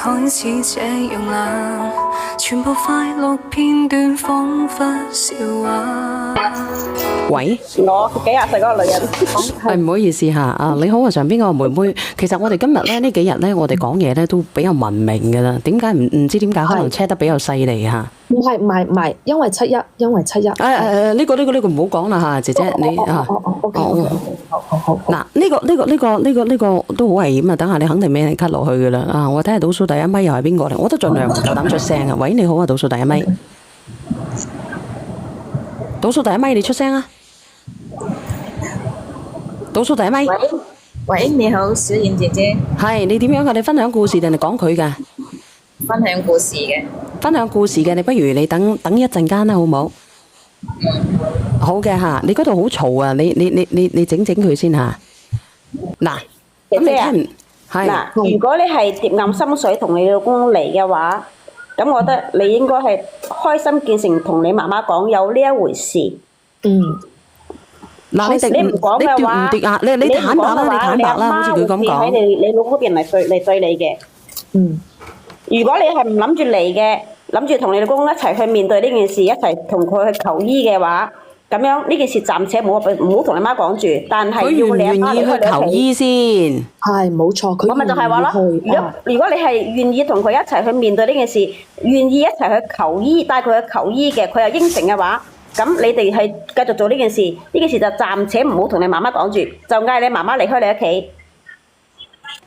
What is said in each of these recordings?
開始這樣冷，全部快樂片段彷彿笑話。喂，我幾廿歲嗰個女人，係唔好意思嚇啊！你好啊，上邊嗰個妹妹，其實我哋今日咧呢幾日咧，我哋講嘢咧都比較文明嘅啦。點解唔知點解可能 check 得比較犀利嚇？唔係，因為七一。呢個唔好講啦嚇，姐姐你啊，好。嗱呢個都好危險啊！等下你肯定俾人 cut 落去嘅啦啊！我睇下倒數第一咪又係邊個嚟？我都盡量唔夠膽出聲啊！喂，你好啊，倒數第一咪，倒數第一咪，你出聲啊！倒數第一咪，喂，你好，小燕姐姐。係你點樣㗎？你分享故事定係講佢㗎？分享故事嘅。分享故事嘅，你不如你等一陣間啦，好唔好？好嘅嚇，你嗰度好嘈啊！你整佢先嚇。嗱，咁你聽唔係？嗱，如果你係疊暗心水同你老公嚟嘅話，咁我覺得你應該係開心見誠同你媽媽講有呢一回事。嗱，你唔講嘅話，你坦白啦，你坦白啦，好似佢咁講。喺你老公嗰邊嚟對你嘅。如果你係唔諗住嚟嘅，諗住同你老公一齊去面對呢件事，一齊同佢去求醫嘅話，咁樣呢件事暫且唔好同你媽講住，但係要你阿媽嚟去求醫先。係冇錯，佢我咪就係話咯，如果你係願意同佢一齊去面對呢件事，願意一齊去求醫，帶佢去求醫嘅，佢又應承嘅話，咁你哋係繼續做呢件事，呢件事就暫且唔好同你媽媽講住，就嗌你媽媽離開你屋企。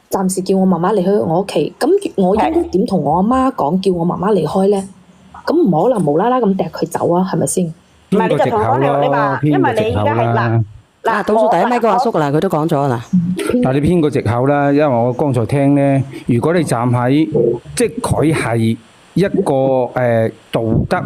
暫時叫我媽媽離開我屋企，咁我應該點同我阿媽講，叫我媽媽離開咧？咁唔可能無啦啦咁掟佢走啊，係咪先？唔係，你就同我講你話，因為你而家係嗱，倒數第一咪個阿叔嗱，佢都講咗啦。嗱，你編個藉口啦，因為我剛才聽咧，如果你站喺即係佢係一個道德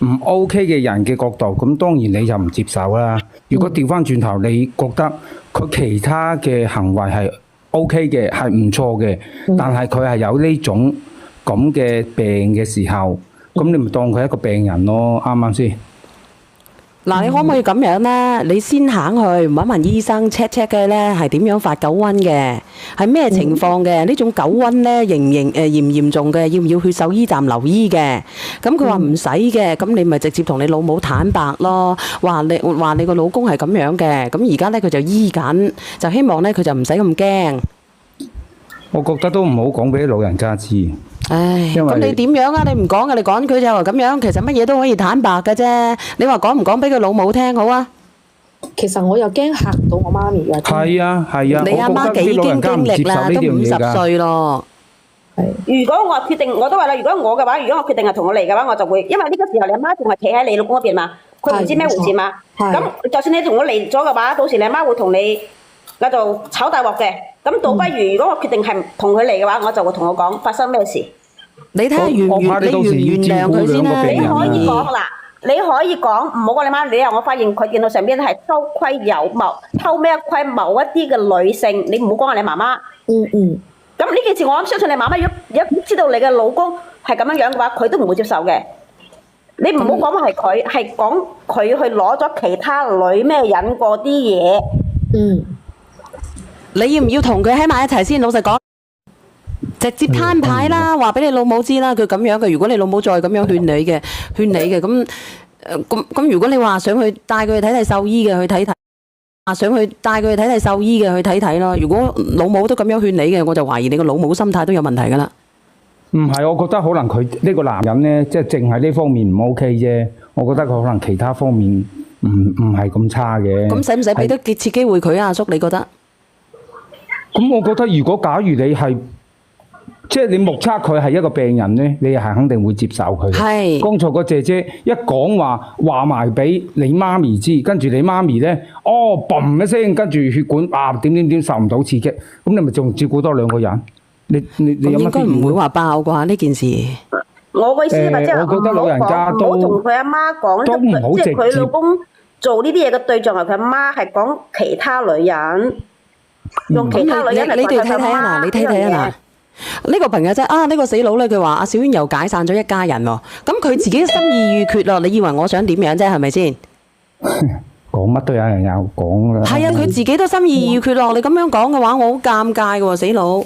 唔 OK 嘅人嘅角度，咁當然你就唔接受啦。如果調翻轉頭，你覺得佢其他嘅行為係 OK 嘅，係唔錯嘅，但係佢係有呢種咁嘅病嘅時候，咁你咪當佢係一個病人咯，啱唔啱先？嗱，你可唔可以咁樣咧？你先行去問問醫生 check 嘅咧，係點樣發狗瘟嘅？係咩情況嘅？呢種狗瘟咧嚴唔嚴重嘅？要唔要去獸醫站留醫嘅？咁佢話唔使嘅，咁你咪直接同你老母坦白咯，話你個老公係咁樣嘅，咁而家咧佢就醫緊，就希望咧佢就唔使咁驚。我覺得都唔好講俾老人家知。唉，咁你點樣啊？你唔講嘅，你趕佢就話咁樣，其實乜嘢都可以坦白嘅啫。你話講唔講俾佢老母聽好啊？其實我又驚嚇到我媽咪啊！係啊，你阿媽幾經歷啦，都50歲咯。如果我決定，我都話啦，如果我嘅話，如果我決定係同我嚟嘅話，我就會，因為呢個時候你阿媽仲係企喺你老公嗰邊嘛，佢唔知咩回事嘛。咁就算你同我嚟咗嘅話，到時你阿媽會同你喺度炒大鑊嘅。咁倒不如，如果我決定係同佢嚟嘅話，我就會同我講發生咩事。你睇下原諒佢先啦。你可以講啦，你可以講，唔好講你媽。你話我發現佢電腦上邊係偷咩窺某一啲嘅女性，你唔好講係你媽媽。咁呢件事我相信你媽媽，如果知道你嘅老公係咁樣樣嘅話，佢都唔會接受嘅。你唔好講話係佢，係講佢去攞咗其他女咩引過啲嘢。你要唔要同佢喺埋一齊先？老實講，直接攤牌啦，話俾你老母知啦。佢咁樣嘅，如果你老母再咁樣勸你嘅，咁如果你話想去帶佢去睇睇獸醫嘅，去睇睇，想去帶佢去睇睇獸醫嘅，去睇睇咯。如果老母都咁樣勸你嘅，我就懷疑你個老母心態都有問題噶啦。唔係，我覺得可能佢呢個男人咧，即係淨係呢方面唔 OK 啫。我覺得佢可能其他方面唔係咁差嘅。咁使唔使俾多幾次機會佢啊？阿叔，你覺得？咁我覺得，如果假如你係，即係你目測佢係一個病人咧，你係肯定會接受佢。係。剛才個姐姐一講話埋俾你媽咪知，跟住你媽咪咧，嘣一聲，跟住血管點受唔到刺激，咁你咪仲照顧多2個人？你有乜？應該唔會話爆啩呢件事。我嘅意思係即係我覺得老人家都唔好同佢阿媽講，即係佢老公做呢啲嘢嘅對象係佢阿媽，係講其他女人。用其他女人嚟睇睇啊！嗱，你睇睇啊！嗱，呢個朋友啫呢個死佬咧，佢話阿小娟又解散咗一家人喎。咁佢自己心意已決咯。你以為我想點樣啫？係咪先？講乜都有人有講啦。係啊，佢自己都心意已決咯。你咁樣講嘅話，我好尷尬嘅喎，死佬。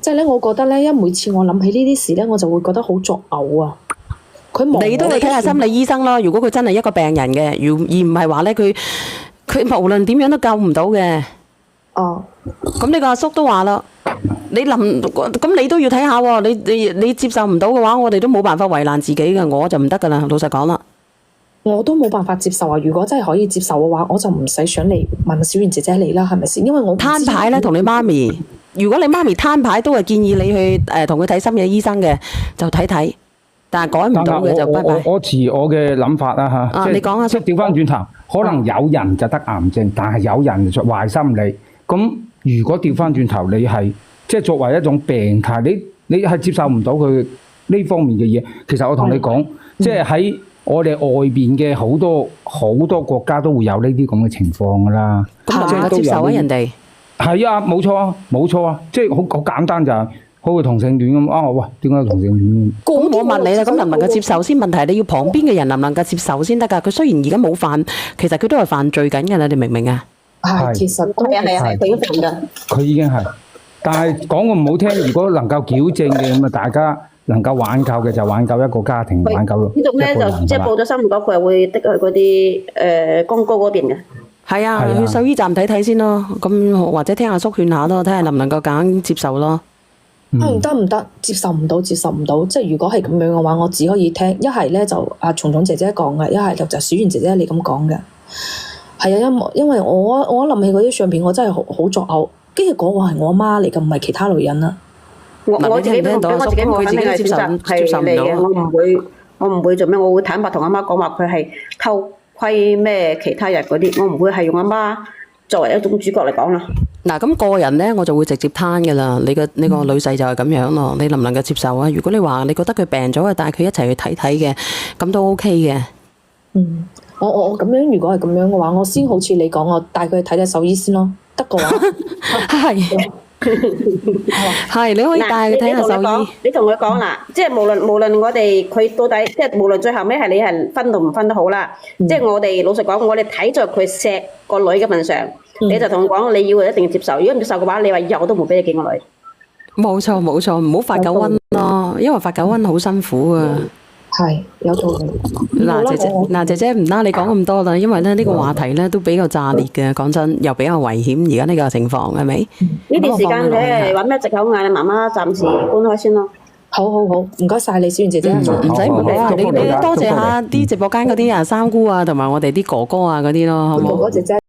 即係咧，我覺得咧，每次我諗起呢啲事咧，我就會覺得好作嘔啊！佢望你都去睇下心理醫生咯。如果佢真係一個病人嘅，而唔係話咧佢無論點樣都救唔到嘅。哦，咁呢個阿叔都話啦，你咁你都要睇下喎。你接受唔到嘅話，我哋都冇辦法為難自己嘅，我就唔得噶啦。老實講啦，我都冇辦法接受啊！如果真係可以接受嘅話，我就唔使上嚟問小圓姐姐你啦，係咪先？因為我攤牌咧，同你媽咪。如果你媽咪攤牌，都係建議你去同佢睇心理醫生嘅，就睇睇。但係改唔到嘅就拜拜。我持我嘅諗法啦嚇。你講下即係調翻轉頭，可能有人就得癌症，但係有人就壞心理。咁如果調翻轉頭，你係即係作為一種病態，你係接受唔到佢呢方面嘅嘢。其實我同你講，即係喺我哋外邊嘅好多國家都會有呢啲咁嘅情況㗎啦。咁能夠接受啊人哋？係啊，冇錯啊，即係好簡單就係好似同性戀咁啊！喂，點解同性戀？咁我問你啦，咁能唔能夠接受先？問題係你要旁邊嘅人能唔能夠接受先得㗎？佢雖然而家冇犯，其實佢都係犯罪緊㗎啦，你明唔明啊？係，其實都係佢已經犯㗎。佢已經係，但係講個唔好聽，如果能夠矯正嘅咁啊，大家能夠挽救嘅就挽救一個家庭，挽救呢度咧就即係報咗新聞，佢係會的去嗰啲公高嗰邊嘅。係啊，去獸醫站睇睇先咯。咁或者聽阿叔勸下咯，睇下能唔能夠夾硬接受咯。唔得，接受唔到。即係如果係咁樣嘅話，我只可以聽。一係咧就阿蟲蟲姐姐講嘅，一係就小圓姐姐你咁講嘅。係啊，因為我諗起嗰啲相片，我真係好作嘔。跟住嗰個係我阿媽嚟嘅，唔係其他女人啦。我自己我肯定係選擇係你嘅，我唔會做咩，我會坦白同阿媽講話，佢係偷窺咩其他人嗰啲，我唔會係用阿媽作為一種主角嚟講啦。嗱，咁個人咧，我就會直接攤噶啦。你個女婿就係咁樣咯，你能唔能夠接受啊？如果你話你覺得佢病咗，帶佢一齊去睇睇嘅，咁都 OK 嘅。我咁樣，如果係咁樣嘅話，我先好似你講，我帶佢去睇睇獸醫先咯，得嘅話。係，你可以帶佢睇下獸醫。你同佢講啦，即係無論我哋佢到底，即係無論最後尾係你係分到唔分都好啦。即係我哋老實講，我哋睇在佢錫個女嘅份上，你就同佢講，你要一定要接受。如果唔接受嘅話，你話以後都唔俾你見個女。冇錯，唔好發狗瘟咯，因為發狗瘟好辛苦啊。係有道理。姐姐唔啦，你講咁多啦，因為咧呢個話題咧都比較炸裂嘅，講真又比較危險。而家呢個情況係咪？呢段時間咧揾咩藉口嗌你媽媽暫時搬開先咯。好，唔該晒你，小圓姐姐。唔使你多謝下啲直播間嗰啲三姑啊，同埋我哋啲哥哥啊嗰啲咯，好唔好？哥哥姐姐。